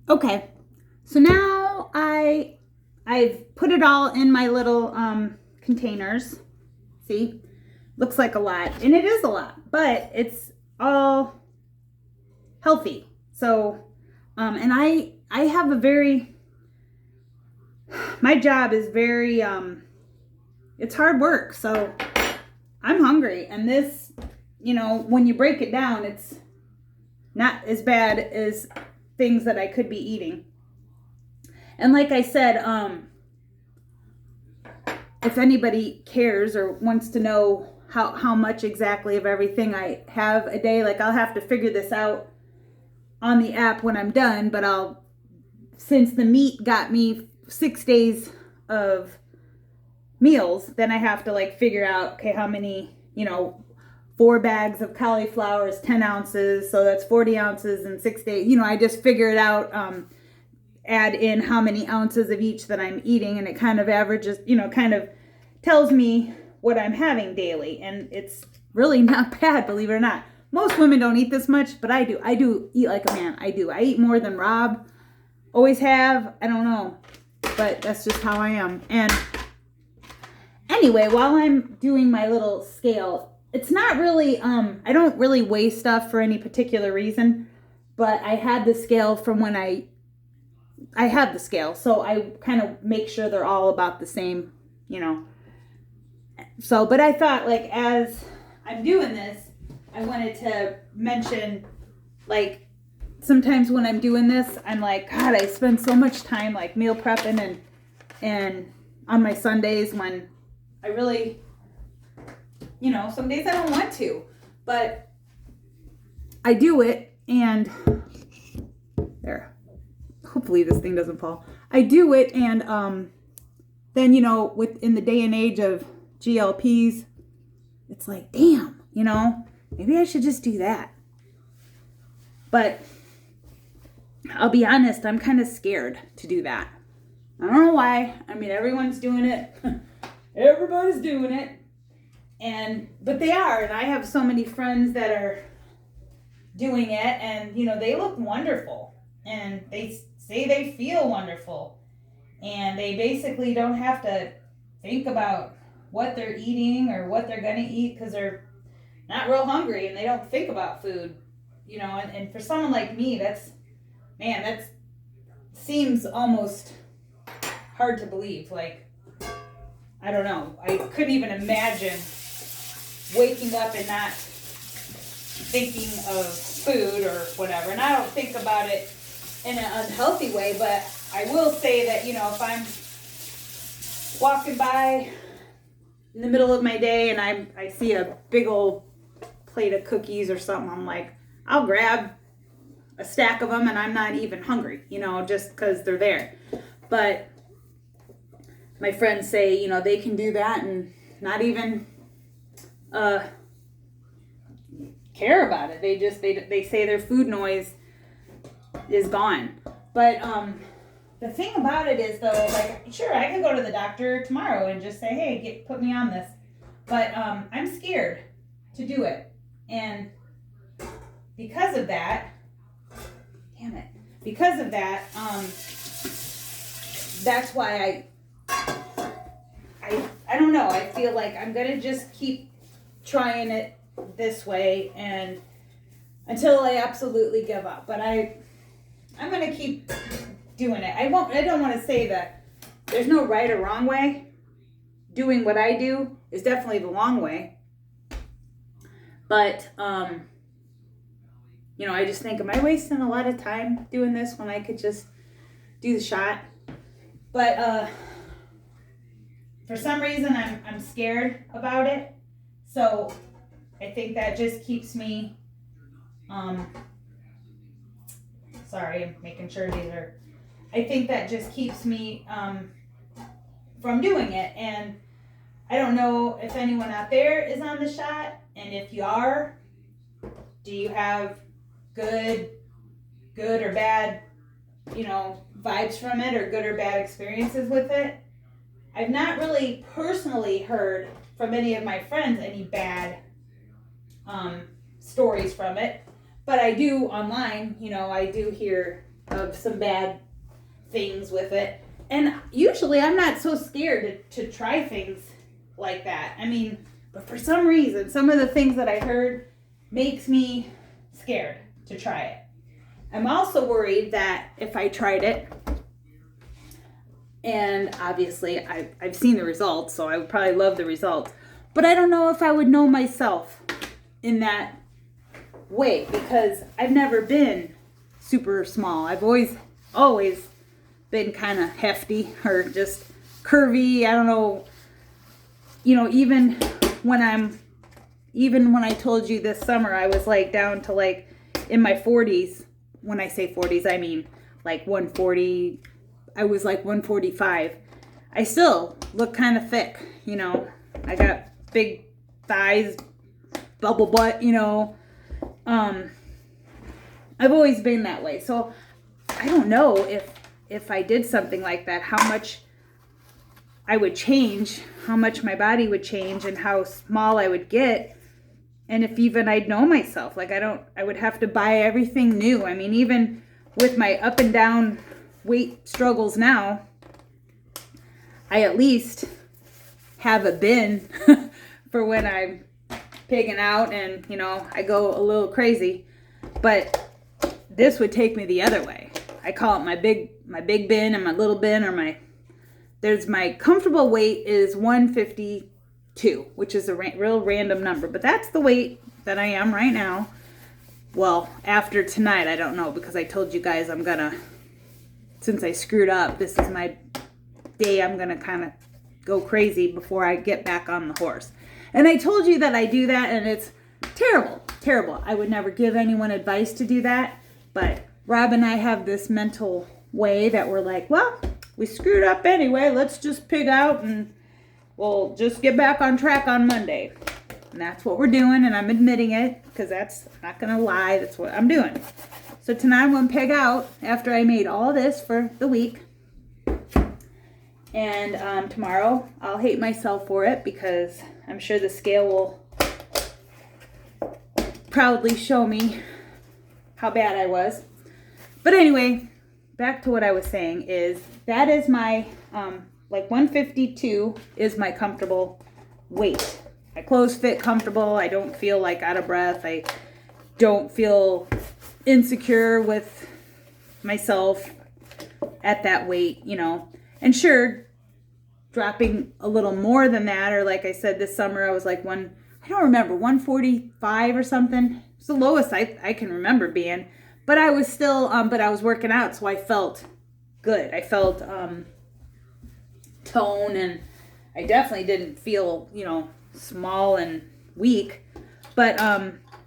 Okay, so now I've put it all in my little containers. See, looks like a lot, and it is a lot, but it's all healthy. So, and I have a very, my job is very it's hard work. So I'm hungry, and this, when you break it down, it's not as bad as things that I could be eating. And like I said, if anybody cares or wants to know how much exactly of everything I have a day, like I'll have to figure this out on the app when I'm done, but since the meat got me 6 days of meals, then I have to like figure out, okay, how many, 4 bags of cauliflower is 10 ounces. So that's 40 ounces in 6 days. I just figure it out, add in how many ounces of each that I'm eating. And it kind of averages, kind of tells me what I'm having daily. And it's really not bad, believe it or not. Most women don't eat this much, but I do. I do eat like a man. I do. I eat more than Rob. Always have. I don't know. But that's just how I am. And anyway, while I'm doing my little scale, it's not really, I don't really weigh stuff for any particular reason, but I had the scale from when I had the scale. So I kind of make sure they're all about the same, So, but I thought, like, as I'm doing this, I wanted to mention, like, sometimes when I'm doing this, I'm like, God, I spend so much time, like, meal prepping and on my Sundays when I really, some days I don't want to, but I do it, and there, hopefully this thing doesn't fall. I do it, and then, in the day and age of GLPs, it's like, damn, maybe I should just do that. But I'll be honest, I'm kind of scared to do that. I don't know why. I mean, everyone's doing it. Everybody's doing it. But they are. And I have so many friends that are doing it, and, they look wonderful. And they say they feel wonderful. And they basically don't have to think about what they're eating or what they're going to eat because they're not real hungry and they don't think about food. And for someone like me, that seems almost hard to believe. Like, I don't know. I couldn't even imagine waking up and not thinking of food or whatever. And I don't think about it in an unhealthy way, but I will say that, if I'm walking by in the middle of my day and I see a big old plate of cookies or something, I'm like, I'll grab a stack of them and I'm not even hungry, just because they're there. But my friends say, they can do that and not even care about it. They say their food noise is gone. But the thing about it is, though, like, sure, I can go to the doctor tomorrow and just say, hey, put me on this. But I'm scared to do it. And because of that, that's why I don't know. I feel like I'm going to just keep trying it this way and until I absolutely give up. But I'm going to keep doing it. I don't want to say that there's no right or wrong way. Doing what I do is definitely the long way. But, I just think, am I wasting a lot of time doing this when I could just do the shot? But, for some reason, I'm scared about it. So I think that just keeps me, sorry, I'm making sure I think that just keeps me from doing it. And I don't know if anyone out there is on the shot. And if you are, do you have good or bad, vibes from it, or good or bad experiences with it? I've not really personally heard from any of my friends any bad stories from it, but I do online, I do hear of some bad things with it. And usually I'm not so scared to try things like that. I mean, but for some reason, some of the things that I heard makes me scared to try it. I'm also worried that if I tried it, and obviously I've seen the results, so I would probably love the results, but I don't know if I would know myself in that way, because I've never been super small. I've always been kind of hefty or just curvy. I don't know, even when I told you this summer I was like down to like in my 40s. When I say 40s, I mean like 140. I was like 145. I still look kind of thick, I got big thighs, bubble butt, I've always been that way. So I don't know if I did something like that, how much I would change, how much my body would change, and how small I would get. And if even I'd know myself, like I would have to buy everything new. I mean, even with my up and down weight struggles now, I at least have a bin for when I'm pigging out and, I go a little crazy. But this would take me the other way. I call it my big bin and my little bin, or my comfortable weight is 152, which is a real random number, but that's the weight that I am right now. Well, after tonight, I don't know, because I told you guys since I screwed up, this is my day. I'm gonna kind of go crazy before I get back on the horse. And I told you that I do that, and it's terrible. I would never give anyone advice to do that, but Rob and I have this mental way that we're like, well, we screwed up anyway, let's just pig out and we'll just get back on track on Monday. And that's what we're doing, and I'm admitting it, because I'm not gonna lie, that's what I'm doing. So tonight I'm gonna pig out after I made all this for the week. And tomorrow I'll hate myself for it, because I'm sure the scale will proudly show me how bad I was. But anyway, back to what I was saying is that is my, like 152 is my comfortable weight. My clothes fit comfortable. I don't feel like out of breath. I don't feel insecure with myself at that weight, And sure, dropping a little more than that, or like I said, this summer I was like I don't remember, 145 or something. It's the lowest I can remember being. But I was still, but I was working out, so I felt good. I felt tone, and I definitely didn't feel, small and weak. But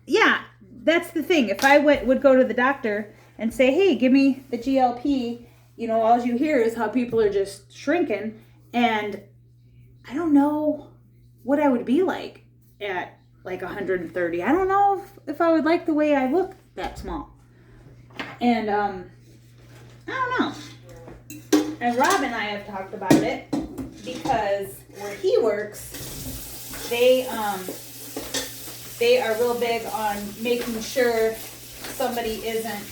yeah, that's the thing. If I would go to the doctor and say, hey, give me the GLP, all you hear is how people are just shrinking. And I don't know what I would be like at like 130. I don't know if I would like the way I look that small. And I don't know. And Rob and I have talked about it, because where he works, they are real big on making sure somebody isn't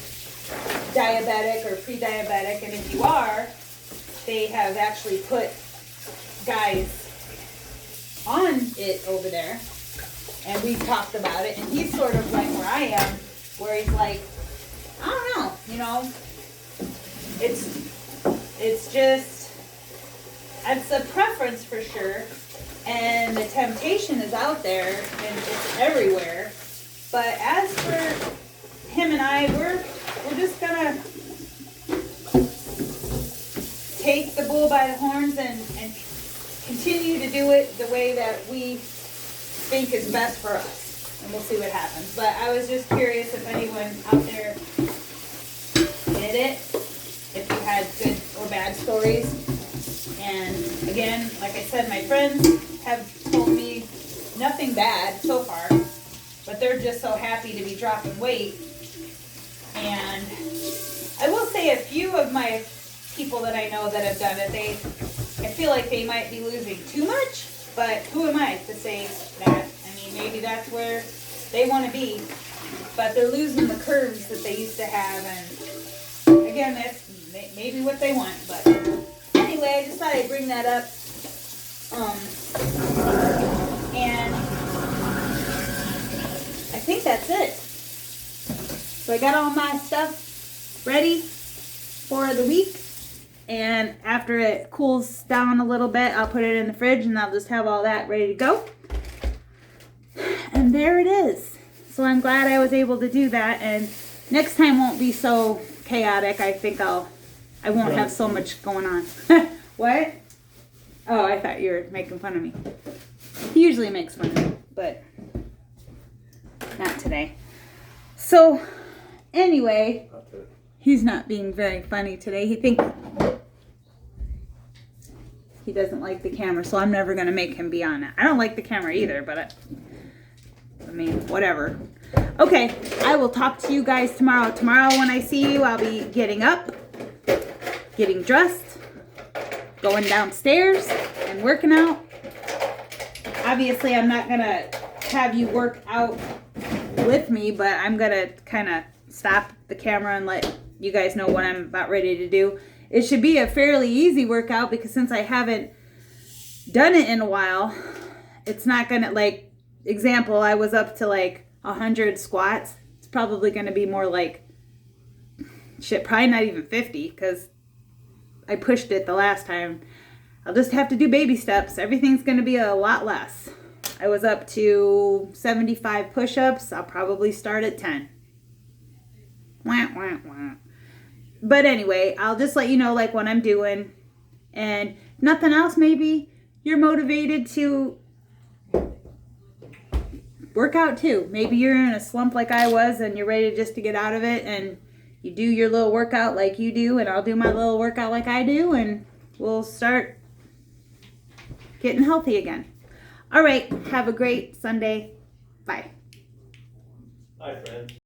diabetic or pre-diabetic, and if you are, they have actually put guys on it over there, and we've talked about it, and he's sort of like where I am, where he's like, I don't know, it's just, it's a preference for sure, and the temptation is out there, and it's everywhere. But as for him and I, we're just gonna take the bull by the horns and continue to do it the way that we think is best for us, and we'll see what happens. But I was just curious if anyone out there did it, if you had good or bad stories. And again, like I said, my friends have told me nothing bad so far, but they're just so happy to be dropping weight. And I will say a few of my people that I know that have done it, I feel like they might be losing too much, but who am I to say that? I mean, maybe that's where they want to be, but they're losing the curves that they used to have. And again, I missed. Maybe what they want, but anyway, I just thought I'd bring that up. And I think that's it. So I got all my stuff ready for the week. And after it cools down a little bit, I'll put it in the fridge and I'll just have all that ready to go. And there it is. So I'm glad I was able to do that. And next time won't be so chaotic. I think I won't have so much going on. What? Oh, I thought you were making fun of me. He usually makes fun of me, but not today. So anyway, he's not being very funny today. He doesn't like the camera, so I'm never going to make him be on it. I don't like the camera either, but I mean, whatever. Okay, I will talk to you guys tomorrow. Tomorrow when I see you, I'll be getting up, getting dressed, going downstairs, and working out. Obviously, I'm not going to have you work out with me, but I'm going to kind of stop the camera and let you guys know what I'm about ready to do. It should be a fairly easy workout because since I haven't done it in a while, it's not going to, like, example, I was up to like 100 squats. It's probably going to be more like, shit, probably not even 50 because I pushed it the last time. I'll just have to do baby steps. Everything's going to be a lot less. I was up to 75 push-ups. I'll probably start at 10. Wah, wah, wah. But anyway, I'll just let you know like what I'm doing. And nothing else, maybe you're motivated to work out too. Maybe you're in a slump like I was and you're ready just to get out of it and you do your little workout like you do and I'll do my little workout like I do and we'll start getting healthy again. All right, have a great Sunday. Bye. Hi, friend.